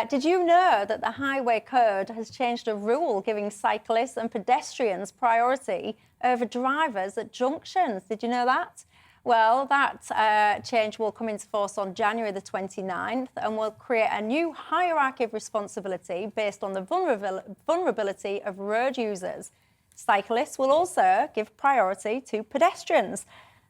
Did you know that the Highway Code has changed a rule giving cyclists and pedestrians priority over drivers at junctions? Did you know that? Well, that change will come into force on January the 29th and will create a new hierarchy of responsibility based on the vulnerability of road users. Cyclists will also give priority to pedestrians.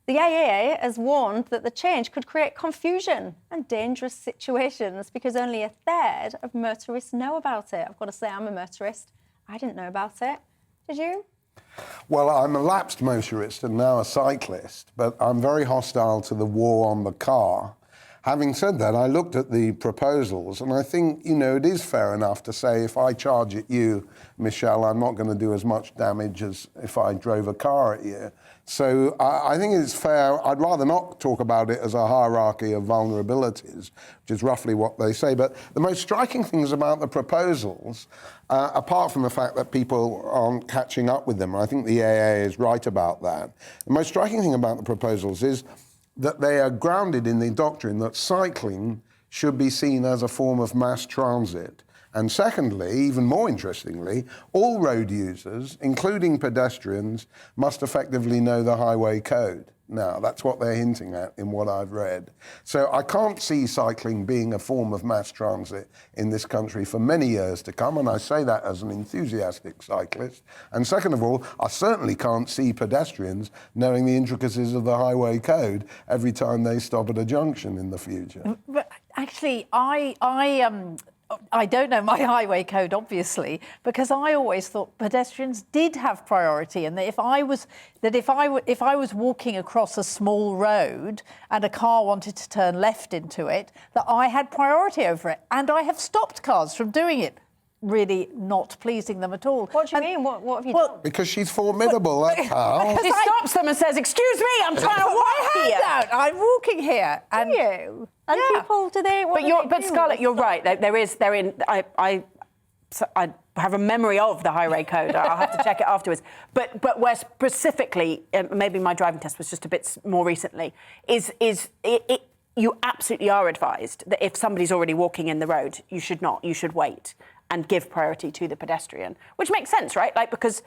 The AA has warned that the change could create confusion and dangerous situations because only a third of motorists know about it. I've got to say, I'm a motorist. I didn't know about it. Did you? Well, I'm a lapsed motorist and now a cyclist, but I'm very hostile to the war on the car. Having said that, I looked at the proposals and I think, you know, it is fair enough to say if I charge at you, Michelle, I'm not going to do as much damage as if I drove a car at you. So I think it's fair. I'd rather not talk about it as a hierarchy of vulnerabilities, which is roughly what they say. But the most striking things about the proposals, apart from the fact that people aren't catching up with them, and I think the AA is right about that, the most striking thing about the proposals is that they are grounded in the doctrine that cycling should be seen as a form of mass transit. And secondly, even more interestingly, all road users, including pedestrians, must effectively know the Highway Code. Now, that's what they're hinting at in what I've read. So I can't see cycling being a form of mass transit in this country for many years to come, and I say that as an enthusiastic cyclist. And second of all, I certainly can't see pedestrians knowing the intricacies of the Highway Code every time they stop at a junction in the future. But actually, I don't know my highway code, obviously, because I always thought pedestrians did have priority, and that if I was walking across a small road and a car wanted to turn left into it, that I had priority over it, and I have stopped cars from doing it. Really not pleasing them at all. What do you mean? What have you done? Because she's formidable, that's how. He stops them and says, "Excuse me, I'm trying to walk here." I'm walking here. And do you? And yeah. people, do they? But Scarlett, you're right. I have a memory of the Highway Code. I'll have to check it afterwards. But where specifically, maybe my driving test was just a bit more recently, you absolutely are advised that if somebody's already walking in the road, you should not. You should wait and give priority to the pedestrian, which makes sense, right? Like, because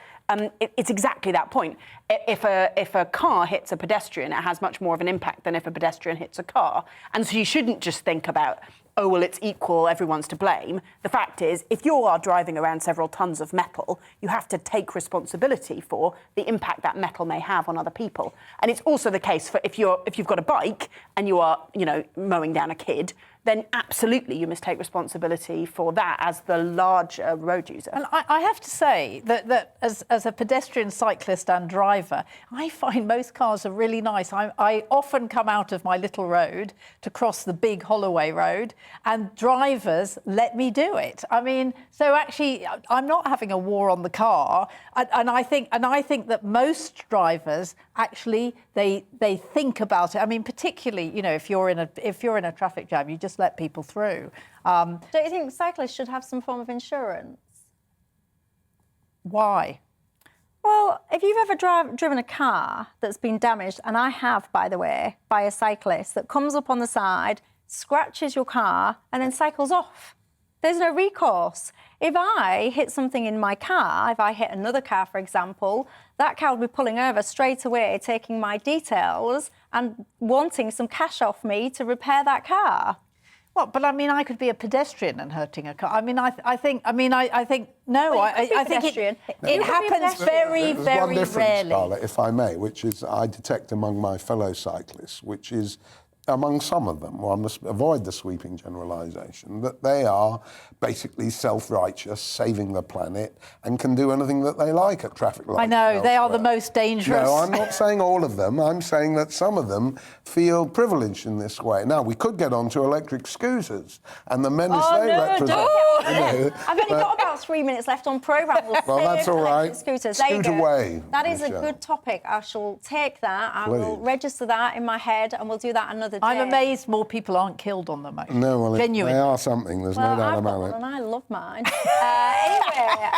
it's exactly that point. If a car hits a pedestrian, it has much more of an impact than if a pedestrian hits a car. And so you shouldn't just think about, oh, well, it's equal, everyone's to blame. The fact is, if you are driving around several tons of metal, you have to take responsibility for the impact that metal may have on other people. And it's also the case for if you've got a bike and you are, you know, mowing down a kid, then absolutely you must take responsibility for that as the larger road user. And I have to say that as a pedestrian, cyclist and driver, I find most cars are really nice. I often come out of my little road to cross the big Holloway Road, and drivers let me do it. I mean, so actually, I'm not having a war on the car, and I think that most drivers actually they think about it. I mean, particularly, you know, if you're in a traffic jam, you just let people through. Don't you think cyclists should have some form of insurance? Why? Well, if you've ever driven a car that's been damaged, and I have, by the way, by a cyclist that comes up on the side, scratches your car, and then cycles off, there's no recourse. If I hit something in my car, if I hit another car, for example, that car will be pulling over straight away, taking my details and wanting some cash off me to repair that car. Well, but I mean, I could be a pedestrian and hurting a car. I mean, I think no. Well, I think it happens very, There's very one difference, rarely. Scarlett, if I may, which is I detect among my fellow cyclists, which is among some of them, well, I must avoid the sweeping generalisation, that they are basically self-righteous, saving the planet, and can do anything that they like at traffic lights. I know, they are the most dangerous. No, I'm not saying all of them. I'm saying that some of them feel privileged in this way. Now, we could get on to electric scooters and the menace they represent. Don't. I've only got about 3 minutes left on programme. Well, that's all right. Scooters. Scoot away. That is Michelle. a good topic. I shall take that. I will register that in my head, and we'll do that another day. I'm amazed more people aren't killed on them. No, well, genuinely. they are something. There's no doubt about it. And I love mine. Anyway.